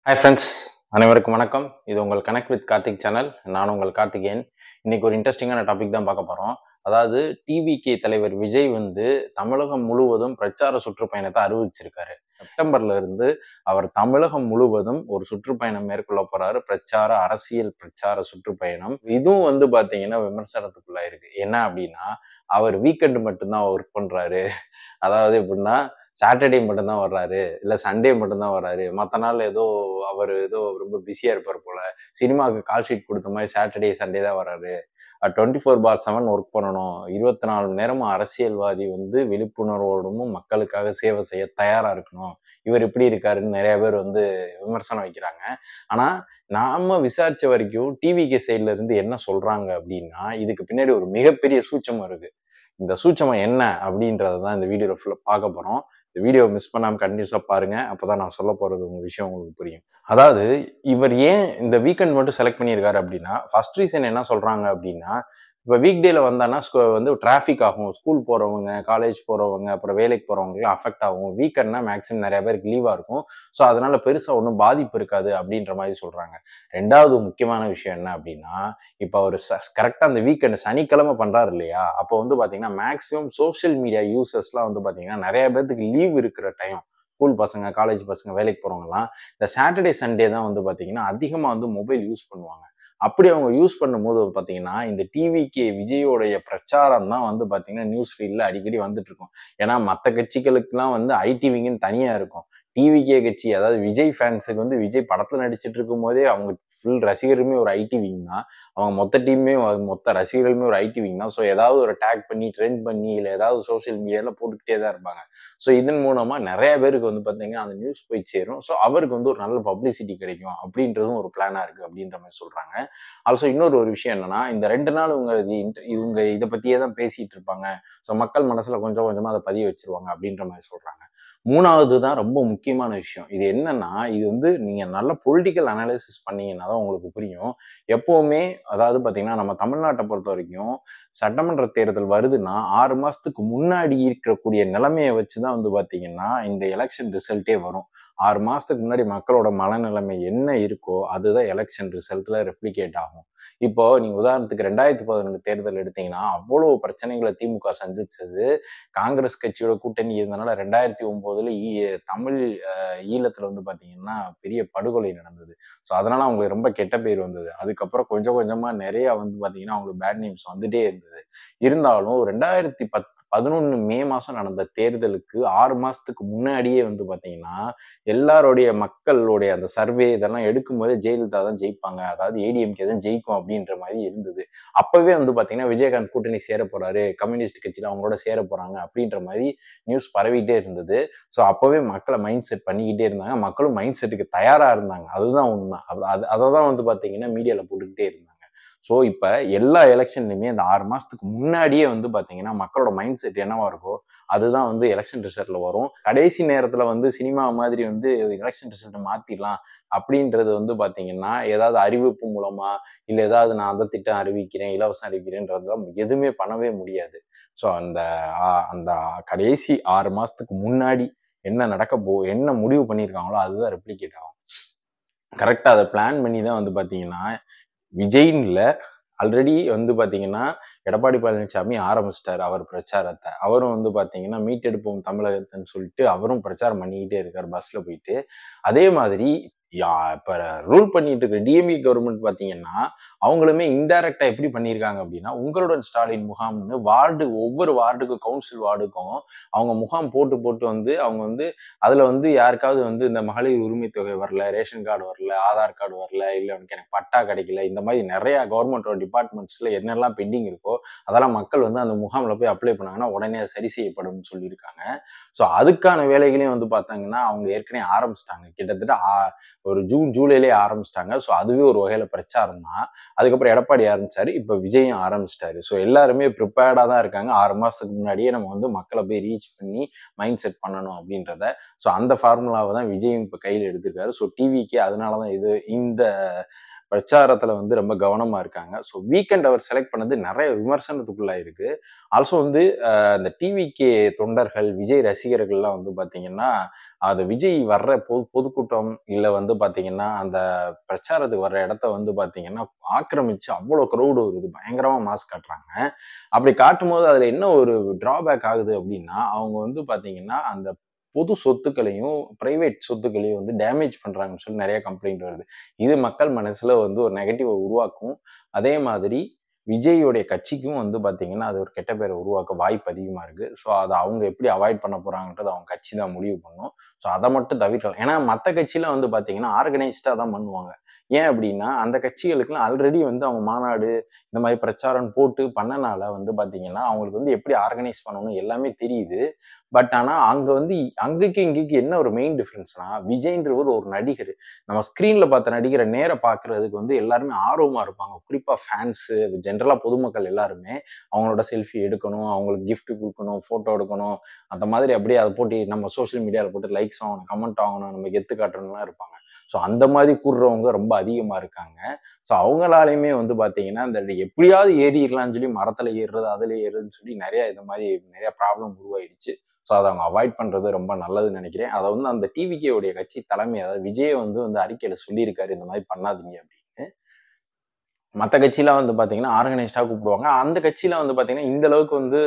Hi friends, அனைவருக்கும் வணக்கம். இது உங்கள் கனெக்ட் வித் கார்த்திக் சேனல். நான் உங்கள் கார்த்திகேயன். இன்னைக்கு ஒரு இன்ட்ரெஸ்டிங்கான டாபிக் தான் பார்க்க போகிறோம். அதாவது டிவிகே தலைவர் விஜய் தமிழகம் முழுவதும் பிரச்சார சுற்றுப்பயணத்தை அறிவிச்சிருக்காரு. செப்டம்பர்ல இருந்து அவர் தமிழகம் முழுவதும் ஒரு சுற்றுப்பயணம் மேற்கொள்ள போறாரு. அரசியல் பிரச்சார சுற்றுப்பயணம். இதுவும் பார்த்தீங்கன்னா விமர்சனத்துக்குள்ளாயிருக்கு. என்ன அப்படின்னா, அவர் வீக்கெண்டு மட்டும்தான் ஒர்க் பண்றாரு. அதாவது எப்படின்னா சாட்டர்டே மட்டும்தான் வர்றாரு, இல்ல சண்டே மட்டும்தான் வர்றாரு. மத்த நாள் அவர் ரொம்ப பிஸியா இருப்பார் போல. சினிமாவுக்கு கால் ஷீட் குடுத்த மாரி சாட்டர்டே, சண்டே தான் வர்றாரு. 24/7 ஒர்க் பண்ணணும். 24 மணி நேரமும் அரசியல்வாதி விழிப்புணர்வோடும் மக்களுக்காக சேவை செய்ய தயாரா இருக்கணும். இவர் இப்படி இருக்காருன்னு நெறைய பேர் விமர்சனம் வைக்கிறாங்க. ஆனா, நாம விசாரிச்ச வரைக்கும் டிவிகே சைட்ல இருந்து என்ன சொல்றாங்க அப்படின்னா, இதுக்கு பின்னாடி ஒரு மிகப்பெரிய சூட்சமம் இருக்கு. இந்த சூட்சமம் என்ன அப்படின்றத தான் இந்த வீடியோல ஃபுல்லா பார்க்க போறோம். இந்த வீடியோவ மிஸ் பண்ணாம கன்டினியூஸா பாருங்க. அப்பதான் நான் சொல்லப் போறது விஷயம் உங்களுக்கு புரியும். அதாவது இவர் ஏன் இந்த வீக்கெண்ட் மட்டும் செலக்ட் பண்ணியிருக்காரு அப்படின்னா, ஃபர்ஸ்ட் ரீசன் என்ன சொல்றாங்க அப்படின்னா, இப்ப வீக் டேல வந்தான்னா டிராஃபிக் ஆகும். ஸ்கூல் போறவங்க, காலேஜ் போறவங்க, அப்புறம் வேலைக்கு போறவங்கலாம் அஃபெக்ட் ஆகும். வீக்கெண்ட்னா மேக்ஸிமம் நெறைய பேருக்கு லீவா இருக்கும். ஸோ அதனால பெருசா ஒண்ணும் பாதிப்பு இருக்காது அப்படின்ற மாரி சொல்றாங்க. 2வது முக்கியமான விஷயம் என்ன அப்படின்னா, இப்ப அவரு கரெக்ட்டா அந்த வீக்கெண்ட் சனிக்கிழமை பண்றாரு இல்லையா? அப்போ பாத்தீங்கன்னா, மேக்ஸிமம் சோசியல் மீடியா யூசர்ஸ்லாம் பாத்தீங்கன்னா, நெறைய பேத்துக்கு லீவ் இருக்கிற டைம். ஸ்கூல் பசங்க, காலேஜ் பசங்க, வேலைக்கு போறவங்கலாம், இந்த சாட்டர்டே, சண்டே தான் பாத்தீங்கன்னா, அதிகமா மொபைல் யூஸ் பண்ணுவாங்க. அப்படி அவங்க யூஸ் பண்ணும்போது பாத்தீங்கன்னா, இந்த டிவிகே விஜயோடைய பிரச்சாரம் தான் பாத்தீங்கன்னா, நியூஸ் ஃபீட்ல அடிக்கடி வந்துட்டு இருக்கும். ஏன்னா, மத்த கட்சிகளுக்குலாம் ஐடி விங்ன்னு தனியா இருக்கும். டிவிகே கட்சி அதாவது விஜய் ஃபேன்ஸுக்கு விஜய் படத்துல நடிச்சுட்டு இருக்கும்போதே அவங்க ஃபுல் ரசிகருமே ஒரு ஐடி விங் தான். அவங்க மொத்த டீமுமே மொத்த ரசிகர்களுமே ஒரு ஐடி விங் தான். ஸோ ஏதாவது ஒரு டேக் பண்ணி, ட்ரெண்ட் பண்ணி, இல்ல ஏதாவது சோசியல் மீடியால போட்டுக்கிட்டே தான் இருப்பாங்க. ஸோ இதன் மூலமா நெறைய பேருக்கு பார்த்தீங்கன்னா, அந்த நியூஸ் போய் சேரும். ஸோ அவருக்கு ஒரு நல்ல பப்ளிசிட்டி கிடைக்கும் அப்படின்றதும் ஒரு பிளானா இருக்கு அப்படின்ற மாரி சொல்றாங்க. ஆல்சோ இன்னொரு விஷயம் என்னன்னா, இந்த 2 நாள் இவங்க இத பத்தியே தான் பேசிட்டு இருப்பாங்க. ஸோ மக்கள் மனசுல கொஞ்சம் கொஞ்சமா அத பதிய வச்சுருவாங்க அப்படின்ற மாரி சொல்றாங்க. 3வது தான் ரொம்ப முக்கியமான விஷயம். இது என்னன்னா, இது நீங்க நல்ல பொலிட்டிக்கல் அனாலிசிஸ் பண்ணீங்கன்னா தான் உங்களுக்கு புரியும். எப்பவுமே அதாவது பார்த்தீங்கன்னா, நம்ம தமிழ்நாட்ட பொறுத்தவரைக்கும் சட்டமன்ற தேர்தல் வருதுன்னா, 6 மாசத்துக்கு முன்னாடி இருக்கக்கூடிய நிலைமைய வச்சு தான் பார்த்தீங்கன்னா, இந்த எலக்ஷன் ரிசல்ட்டே வரும். 6 மாசத்துக்கு முன்னாடி மக்களோட மனநிலைமை என்ன இருக்கோ, அதுதான் எலக்ஷன் ரிசல்ட்ல ரெப்ளிகேட் ஆகும். இப்போ நீங்க உதாரணத்துக்கு 2011 தேர்தல் எடுத்தீங்கன்னா, அவ்வளவு பிரச்சனைகள திமுக சந்திச்சது. காங்கிரஸ் கட்சியோட கூட்டணி இருந்தனால 2009ல தமிழ் ஈழத்துல பார்த்தீங்கன்னா, பெரிய படுகொலை நடந்தது. ஸோ அதனால அவங்களுக்கு ரொம்ப கெட்ட பேர் வந்தது. அதுக்கப்புறம் கொஞ்சம் கொஞ்சமா நெறைய பார்த்தீங்கன்னா, அவங்களுக்கு பேட் நேம்ஸ் வந்துட்டே இருந்தது. இருந்தாலும் 2011 மே மாசம் நடந்த தேர்தலுக்கு 6 மாசத்துக்கு முன்னாடியே பார்த்தீங்கன்னா, எல்லாருடைய மக்களுடைய அந்த சர்வே இதெல்லாம் எடுக்கும்போதே ஜெயலலிதா தான் ஜெயிப்பாங்க. அதாவது ஏடிஎம்கே தான் ஜெயிக்கும் அப்படின்ற மாரி இருந்தது. அப்பவே பார்த்தீங்கன்னா, விஜயகாந்த் கூட்டணி சேர போறாரு. கம்யூனிஸ்ட் கட்சியில அவங்களோட சேர போறாங்க அப்படின்ற மாரி நியூஸ் பரவிட்டே இருந்தது. ஸோ அப்பவே மக்கள மைண்ட் செட் பண்ணிக்கிட்டே இருந்தாங்க. மக்களும் மைண்ட் செட்டுக்கு தயாரா இருந்தாங்க. அதுதான் உண்ம. அத தான் பார்த்தீங்கன்னா, மீடியால போட்டுக்கிட்டே இருந்தாங்க. ஸோ இப்ப எல்லா எலக்ஷன்லயுமே இந்த 6 மாசத்துக்கு முன்னாடியே பார்த்தீங்கன்னா, மக்களோட மைண்ட் செட் என்னவா இருக்கோ, அதுதான் எலக்ஷன் ரிசல்ட்ல வரும். கடைசி நேரத்துல சினிமா மாதிரி எலக்ஷன் ரிசல்ட்ட மாத்திடலாம் அப்படின்றது பார்த்தீங்கன்னா, ஏதாவது அறிவிப்பு மூலமா, இல்ல ஏதாவது நான் அந்த திட்டம் அறிவிக்கிறேன், இலவசம் அறிவிக்கிறேன்றதெல்லாம் எதுவுமே பண்ணவே முடியாது. ஸோ அந்த கடைசி 6 மாசத்துக்கு முன்னாடி என்ன முடிவு பண்ணியிருக்காங்களோ, அதுதான் ரெப்ளிகேட் ஆகும். கரெக்ட்டா அத பிளான் பண்ணி தான் பார்த்தீங்கன்னா, விஜய்ன்னு இல்ல, ஆல்ரெடி பார்த்தீங்கன்னா, எடப்பாடி பழனிசாமி ஆரம்பிச்சுட்டாரு அவர் பிரச்சாரத்த. அவரும் பார்த்தீங்கன்னா, மீட்டெடுப்போம் தமிழகத்தன்னு சொல்லிட்டு அவரும் பிரச்சாரம் பண்ணிக்கிட்டே இருக்காரு பஸ்ல போயிட்டு. அதே மாதிரி இப்ப ரூல் பண்ணிட்டு இருக்க டிஎம்கே கவர்மெண்ட் பார்த்தீங்கன்னா, அவங்களுமே இன்டைரக்ட்டா எப்படி பண்ணியிருக்காங்க அப்படின்னா, உங்களுடன் ஸ்டாலின் முகாம்னு ஒவ்வொரு வார்டுக்கும் கவுன்சில் வார்டுக்கும் அவங்க முகாம் போட்டு போட்டு அவங்க அதுல யாருக்காவது இந்த மகளிர் உரிமை தொகை வரல, ரேஷன் கார்டு வரல, ஆதார் கார்டு வரல, இல்ல எனக்கு பட்டா கிடைக்கல, இந்த மாதிரி நிறைய கவர்மெண்டோட டிபார்ட்மெண்ட்ஸ்ல என்னெல்லாம் பெண்டிங் இருக்கோ, அதெல்லாம் மக்கள் அந்த முகாம்ல போய் அப்ளை பண்ணாங்கன்னா உடனே அது சரி செய்யப்படும்னு சொல்லியிருக்காங்க. ஸோ அதுக்கான வேலைகளையும் பார்த்தாங்கன்னா, அவங்க ஏற்கனவே ஆரம்பிச்சுட்டாங்க. கிட்டத்தட்ட ஒரு ஜூன், ஜூலைலயே ஆரம்பிச்சுட்டாங்க. ஸோ அதுவே ஒரு வகையில பிரச்சாரம் தான். அதுக்கப்புறம் எடப்பாடி ஆரம்பிச்சாரு. இப்ப விஜயும் ஆரம்பிச்சுட்டாரு. ஸோ எல்லாருமே ப்ரிப்பேர்டா தான் இருக்காங்க. 6 மாசத்துக்கு முன்னாடியே நம்ம மக்கள போய் ரீச் பண்ணி மைண்ட் செட் பண்ணணும் அப்படின்றத. ஸோ அந்த ஃபார்முலாவ தான் விஜயும் இப்ப கையில எடுத்திருக்காரு. ஸோ டிவிக்கே அதனால தான் இந்த பிரச்சாரத்துல வந்து ரொம்ப கவனமா இருக்காங்க. ஸோ வீக்கெண்ட் அவர் செலக்ட் பண்ணது நெறைய விமர்சனத்துக்குள்ளாயிருக்கு. ஆல்சோ வந்து அந்த டிவிகே தொண்டர்கள், விஜய் ரசிகர்கள்லாம் வந்து பார்த்தீங்கன்னா, அது விஜய் வர்ற பொதுக்கூட்டம் இல்ல வந்து பார்த்தீங்கன்னா, அந்த பிரச்சாரத்துக்கு வர்ற இடத்த வந்து பார்த்தீங்கன்னா, ஆக்கிரமிச்சு அவ்வளோ கிரவுடு வருது. பயங்கரமா மாஸ் காட்டுறாங்க. அப்படி காட்டும்போது அதுல என்ன ஒரு டிராபேக் ஆகுது அப்படின்னா, அவங்க வந்து பார்த்தீங்கன்னா, அந்த பொது சொத்துக்களையும், பிரைவேட் சொத்துக்களையும் வந்து டேமேஜ் பண்றாங்கன்னு சொல்லி நெறைய கம்ப்ளைண்ட் வருது. இது மக்கள் மனசுல வந்து ஒரு நெகட்டிவ உருவாக்கும். அதே மாதிரி விஜய்யோடைய கட்சிக்கும் வந்து பார்த்தீங்கன்னா, அது ஒரு கெட்ட பேர உருவாக்க வாய்ப்பு அதிகமா இருக்கு. ஸோ, அத அவங்க எப்படி அவாய்ட் பண்ண போறாங்கன்றத அவங்க கட்சி தான் முடிவு பண்ணும். ஸோ, அத மட்டும் தவிர்க்கலாம். ஏன்னா மத்த கட்சிலாம் வந்து பார்த்தீங்கன்னா, ஆர்கனைஸ்டா தான் பண்ணுவாங்க. ஏன் அப்படின்னா, அந்த கட்சிகளுக்குலாம் ஆல்ரெடி வந்து அவங்க மாநாடு, இந்த மாரி பிரச்சாரம் போட்டு பண்ணனால வந்து பார்த்தீங்கன்னா, அவங்களுக்கு வந்து எப்படி ஆர்கனைஸ் பண்ணணும் எல்லாமே தெரியுது. பட் ஆனா, அங்க வந்து அங்கேக்கும் இங்கேக்கும் என்ன ஒரு மெயின் டிஃபரன்ஸ்னா, விஜய்ன்றவர் ஒரு நடிகரு. நம்ம ஸ்க்ரீன்ல பார்த்த நடிகர நேர பார்க்கறதுக்கு வந்து எல்லாருமே ஆர்வமா இருப்பாங்க. குறிப்பா ஃபேன்ஸு, ஜென்ரலா பொதுமக்கள் எல்லாருமே அவங்களோட செல்ஃபி எடுக்கணும், அவங்களுக்கு கிஃப்ட் குடுக்கணும், ஃபோட்டோ எடுக்கணும். அந்த மாதிரி அப்படியே அத போட்டு நம்ம சோசியல் மீடியால போட்டு லைக்ஸ் வாங்கணும், கமெண்ட் வாங்கணும், நம்ம கெத்து காட்டணும்லாம் இருப்பாங்க. ஸோ அந்த மாரி கூடுறவங்க ரொம்ப அதிகமா இருக்காங்க. ஸோ அவங்களாலயுமே வந்து பார்த்தீங்கன்னா, இந்த எப்படியாவது ஏறிறலாம்னு சொல்லி மரத்துல ஏறுறது, அதுல ஏறுறதுன்னு சொல்லி நெறைய இந்த மாரி நெறைய ப்ராப்ளம் உருவாயிடுச்சு. ஸோ அத அவங்க அவாய்ட் பண்றது ரொம்ப நல்லதுன்னு நெனைக்கிறேன். அத வந்து அந்த டிவிகே உடைய கட்சி தலைமை அதாவது விஜய் வந்து அறிக்கையில சொல்லியிருக்காரு, இந்த மாரி பண்ணாதீங்க அப்படின்னு. மத்த கட்சிலாம் வந்து பார்த்தீங்கன்னா, ஆர்கனைஸ்டா கூப்பிடுவாங்க. அந்த கட்சியில வந்து பார்த்தீங்கன்னா, இந்த அளவுக்கு வந்து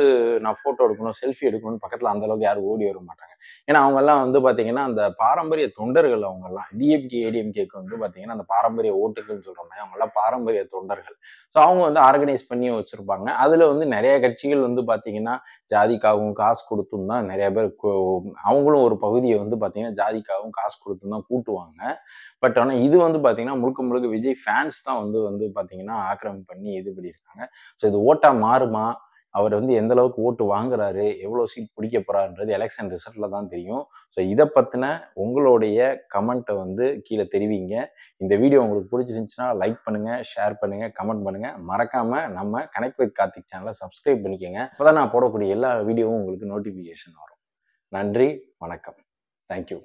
நான் ஃபோட்டோ எடுக்கணும், செல்ஃபி எடுக்கணும்னு பக்கத்துல அந்த அளவுக்கு யாரும் ஓடி வர மாட்டாங்க. ஏன்னா, அவங்கலாம் வந்து பார்த்தீங்கன்னா, அந்த பாரம்பரிய தொண்டர்கள் அவங்கலாம். டிஎம்கே, ஏடிஎம்கேக்கு வந்து பார்த்தீங்கன்னா, அந்த பாரம்பரிய ஓட்டுகள்ன்னு சொல்ற மாரி அவங்கலாம் பாரம்பரிய தொண்டர்கள். ஸோ அவங்க வந்து ஆர்கனைஸ் பண்ணியும் வச்சிருப்பாங்க. அதுல வந்து நெறைய கட்சிகள் வந்து பார்த்தீங்கன்னா, ஜாதிக்காகவும் காசு குடுத்தும் தான் நெறைய பேர் அவங்களும் ஒரு பகுதிய வந்து பார்த்தீங்கன்னா, ஜாதிக்காகவும் காசு குடுத்தும் தான் கூட்டுவாங்க. பட் ஆனா இது வந்து பார்த்தீங்கன்னா, முழுக்க முழுக்க விஜய் ஃபேன்ஸ் தான் வந்து வந்து பார்த்தீங்கன்னா, ஆக்கிரமிப்பு பண்ணி இது பண்ணியிருக்காங்க. ஸோ இது ஓட்டா மாறுமா? அவர் வந்து எந்த அளவுக்கு ஓட்டு வாங்குறாரு? எவ்வளோ சீட் பிடிக்க போறாருன்றது எலக்ஷன் ரிசல்ட்ல தான் தெரியும். ஸோ இத பத்தின உங்களுடைய கமெண்ட்ட வந்து கீழ தெரிவிங்க. இந்த வீடியோ உங்களுக்கு பிடிச்சிருந்துச்சுன்னா லைக் பண்ணுங்க, ஷேர் பண்ணுங்க, கமெண்ட் பண்ணுங்க. மறக்காம நம்ம கனெக்ட் வித் கார்த்திக் சேனல சப்ஸ்கிரைப் பண்ணிக்கங்க. அப்பதான் நான் போடக்கூடிய எல்லா வீடியோவும் உங்களுக்கு நோட்டிஃபிகேஷன் வரும். நன்றி, வணக்கம். Thank you.